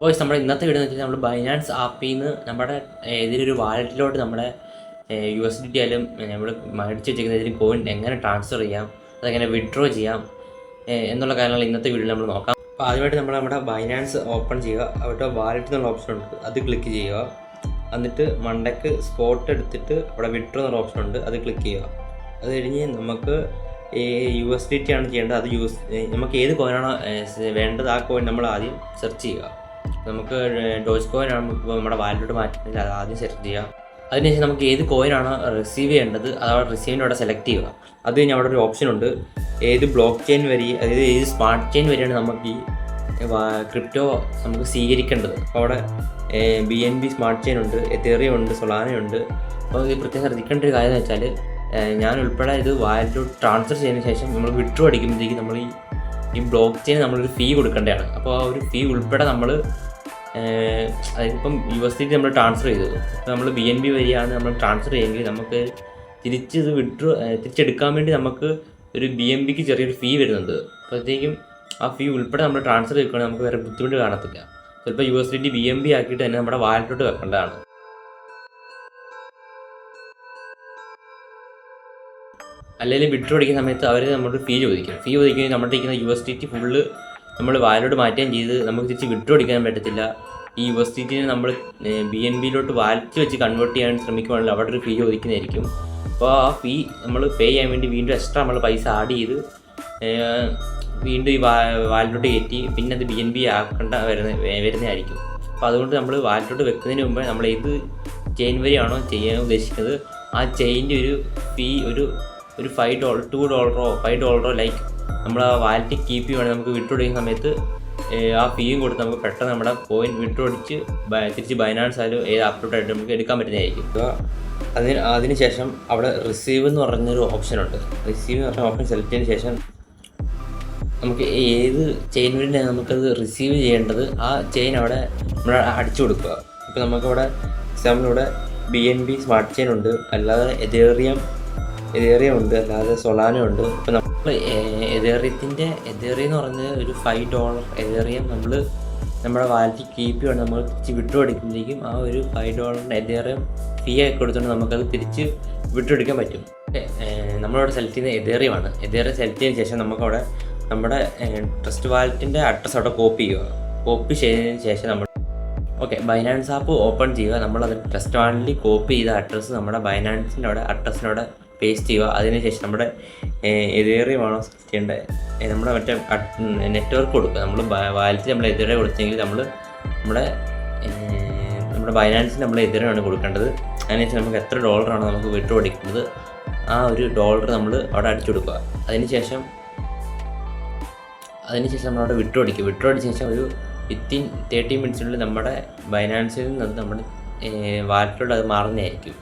Voice നമ്മുടെ ഇന്നത്തെ video എന്ന് വെച്ചാൽ നമ്മൾ ബൈനാൻസ് ആപ്പിൽ നിന്ന് നമ്മുടെ ഏതെങ്കിലും ഒരു വാലറ്റിലോട്ട് നമ്മുടെ USDT ആയാലും നമ്മൾ മേടിച്ച് വെച്ചിരിക്കുന്ന ഏതെങ്കിലും കോയിൻ എങ്ങനെ ട്രാൻസ്ഫർ ചെയ്യാം, അതെങ്ങനെ വിഡ്രോ ചെയ്യാം എന്നുള്ള കാര്യങ്ങൾ ഇന്നത്തെ വീഡിയോയിൽ നമ്മൾ നോക്കാം. അപ്പോൾ ആദ്യമായിട്ട് നമ്മൾ നമ്മുടെ ബൈനാൻസ് ഓപ്പൺ ചെയ്യുക. അവിടെ വാലറ്റ് എന്നുള്ള ഓപ്ഷൻ ഉണ്ട്, അത് ക്ലിക്ക് ചെയ്യുക. എന്നിട്ട് മണ്ടയ്ക്ക് സ്പോട്ട് എടുത്തിട്ട് അവിടെ വിഡ്രോ എന്നുള്ള ഓപ്ഷൻ ഉണ്ട്, അത് ക്ലിക്ക് ചെയ്യുക. അത് കഴിഞ്ഞ് നമുക്ക് USDT ആണ് ചെയ്യേണ്ടത്. അത് നമുക്ക് ഏത് കോയിനാണോ വേണ്ടത് ആ കോയിൻ നമ്മൾ ആദ്യം സെർച്ച് ചെയ്യുക. നമുക്ക് ഡോജ് കോയിനാണ് ഇപ്പോൾ നമ്മുടെ വാലറ്റിലോട്ട് മാറ്റുന്നത്, അത് ആദ്യം സെലക്ട് ചെയ്യുക. അതിനുശേഷം നമുക്ക് ഏത് കോയിനാണോ റിസീവ് ചെയ്യേണ്ടത് അത് അവിടെ റിസീവിൻ്റെ അവിടെ സെലക്ട് ചെയ്യുക. അത് കഴിഞ്ഞ് അവിടെ ഒരു ഓപ്ഷൻ ഉണ്ട്, ഏത് ബ്ലോക്ക് ചെയിൻ വഴി, അതായത് ഏത് സ്മാർട്ട് ചെയിൻ വഴിയാണ് നമുക്ക് ഈ ക്രിപ്റ്റോ നമുക്ക് സ്വീകരിക്കേണ്ടത്. അപ്പോൾ അവിടെ BNB സ്മാർട്ട് ചെയിൻ ഉണ്ട്, എത്തേറിയം ഉണ്ട്, സൊളാന ഉണ്ട്. അപ്പോൾ ഇത് പ്രത്യേകം ശ്രദ്ധിക്കേണ്ട ഒരു കാര്യം എന്ന് വെച്ചാൽ ഞാൻ ഉൾപ്പെടെ ഇത് വാലറ്റിലോട്ട് ട്രാൻസ്ഫർ ചെയ്തതിന് ശേഷം നമ്മൾ വിഡ്രോ അടിക്കുമ്പോഴത്തേക്ക് നമ്മൾ ഈ ബ്ലോക്ക് ചെയിൻ നമ്മളൊരു ഫീ കൊടുക്കേണ്ടതാണ്. അപ്പോൾ ആ ഒരു ഫീ ഉൾപ്പെടെ നമ്മൾ അതായത് ഇപ്പം USDT നമ്മൾ ട്രാൻസ്ഫർ ചെയ്തത്, ഇപ്പോൾ നമ്മൾ BNB വഴിയാണ് നമ്മൾ ട്രാൻസ്ഫർ ചെയ്യുമെങ്കിൽ നമുക്ക് ഇത് തിരിച്ചെടുക്കാൻ വേണ്ടി നമുക്ക് ഒരു BNBക്ക് ചെറിയൊരു ഫീ വരുന്നുണ്ട്. അപ്പോഴത്തേക്കും ആ ഫീ ഉൾപ്പെടെ നമ്മൾ ട്രാൻസ്ഫർ ചെയ്യണമെങ്കിൽ നമുക്ക് വേറെ ബുദ്ധിമുട്ട് കാണത്തില്ല. ചിലപ്പോൾ USDT BNB ആക്കിയിട്ട് തന്നെ നമ്മുടെ വാലറ്റിലോട്ട് വെക്കേണ്ടതാണ്. അല്ലെങ്കിൽ വിഡ്രോ അടിക്കുന്ന സമയത്ത് അവർ നമ്മുടെ ഫീ ചോദിക്കുകയും നമ്മുടെ ഇരിക്കുന്ന USDT ഫുള്ള് നമ്മൾ വാലറ്റിലോട്ട് മാറ്റുകയും ചെയ്ത് നമുക്ക് തിരിച്ച് വിഡ്രോ അടിക്കാൻ പറ്റത്തില്ല. ഈ USDT നമ്മൾ BNBയിലോട്ട് വാലറ്റ് വെച്ച് കൺവേർട്ട് ചെയ്യാൻ ശ്രമിക്കുവാണെങ്കിൽ അവിടെ ഒരു ഫീ ചോദിക്കുന്നതായിരിക്കും. അപ്പോൾ ആ ഫീ നമ്മൾ പേ ചെയ്യാൻ വേണ്ടി വീണ്ടും എക്സ്ട്രാ നമ്മൾ പൈസ ആഡ് ചെയ്ത് വീണ്ടും ഈ വാലറ്റിലോട്ട് കയറ്റി പിന്നെ അത് BNB ആക്കേണ്ട വരുന്നതായിരിക്കും. അപ്പോൾ അതുകൊണ്ട് നമ്മൾ വാലറ്റിലോട്ട് വെക്കുന്നതിന് മുമ്പ് നമ്മൾ ഏത് ചെയിൻ വഴിയാണോ ചെയ്യാൻ ഉദ്ദേശിക്കുന്നത് ആ ചെയിൻ്റെ ഒരു ഫീ ഒരു $5 $2 $5 ലൈക്ക് നമ്മൾ ആ വാലറ്റ് കീപ്പ് ചെയ്യുവാണെങ്കിൽ നമുക്ക് വിഡ്രോ അടിക്കുന്ന സമയത്ത് ആ ഫീയും കൊടുത്ത് നമുക്ക് പെട്ടെന്ന് നമ്മുടെ കോയിൻ വിഡ്രോ അടിച്ച് തിരിച്ച് ബൈനാൻസ് ആയാലും ഏത് ആപ്പിലോട്ടായിട്ട് നമുക്ക് എടുക്കാൻ പറ്റുന്നതായിരിക്കും. അതിനുശേഷം അവിടെ റിസീവ് എന്ന് പറഞ്ഞൊരു ഓപ്ഷനുണ്ട്. റിസീവ് എന്ന് പറഞ്ഞ ഓപ്ഷൻ സെലക്ട് ചെയ്തതിന് ശേഷം നമുക്ക് ഏത് ചെയിൻ വഴിയാണ് നമുക്കത് റിസീവ് ചെയ്യേണ്ടത് ആ ചെയിൻ അവിടെ നമ്മൾ അടിച്ചു കൊടുക്കുക. ഇപ്പോൾ നമുക്കവിടെ എക്സാമ്പിൾ ഇവിടെ BNB സ്മാർട്ട് ചെയിൻ ഉണ്ട്, അല്ലാതെ എതേറിയം ഉണ്ട്, അല്ലാതെ സൊളാന ഉണ്ട്. ഇപ്പോൾ നമ്മൾ എതേറിയം എന്ന് പറഞ്ഞത് ഒരു $5 എതേറിയം നമ്മൾ നമ്മുടെ വാലറ്റിൽ കീപ്പ് ചെയ്യുകയാണ്. നമ്മൾ തിരിച്ച് വിഡ്രോ അടിക്കുമ്പോഴേക്കും ആ ഒരു $5 എതേറിയം ഫീ ആക്കി കൊടുത്തുകൊണ്ട് നമുക്കത് തിരിച്ച് വിഡ്രോ അടിക്കാൻ പറ്റും. നമ്മളിവിടെ സെലക്ട് ചെയ്യുന്നത് എതേറിയമാണ്. എതേറിയം സെലക്ട് ചെയ്തതിന് ശേഷം നമുക്കവിടെ നമ്മുടെ ട്രസ്റ്റ് വാലറ്റിൻ്റെ അഡ്രസ്സ് അവിടെ കോപ്പി ചെയ്തതിന് ശേഷം നമ്മൾ ബൈനാൻസ് ആപ്പ് ഓപ്പൺ ചെയ്യുക. നമ്മളത് ട്രസ്റ്റ് വാലറ്റിൽ കോപ്പി ചെയ്ത അഡ്രസ്സ് നമ്മുടെ ബൈനാൻസിൻ്റെ അവിടെ അഡ്രസ്സിനോടെ പേസ്റ്റ് ചെയ്യുക. അതിനുശേഷം നമ്മുടെ എതേറിയമാണോ ചെയ്യേണ്ടത് നമ്മുടെ മറ്റേ നെറ്റ്വർക്ക് കൊടുക്കുക. നമ്മൾ വാലറ്റിൽ നമ്മൾ എതേറിയം കൊടുത്തെങ്കിൽ നമ്മുടെ ബൈനാൻസിന് നമ്മൾ എതേറിയമാണ് കൊടുക്കേണ്ടത്. അതിനുശേഷം നമുക്ക് എത്ര ഡോളറാണോ നമുക്ക് വിഡ്രോ അടിക്കുന്നത് ആ ഒരു $1 നമ്മൾ അവിടെ അടിച്ചു കൊടുക്കുക. അതിനുശേഷം നമ്മളവിടെ വിഡ്രോ അടിച്ച ശേഷം ഒരു വിത്തിൻ 30 മിനിറ്റ്സിനുള്ളിൽ നമ്മുടെ ബൈനാൻസിൽ നിന്ന് നമ്മുടെ വാലറ്റിലോട്ട് അത് മാറുന്നതായിരിക്കും.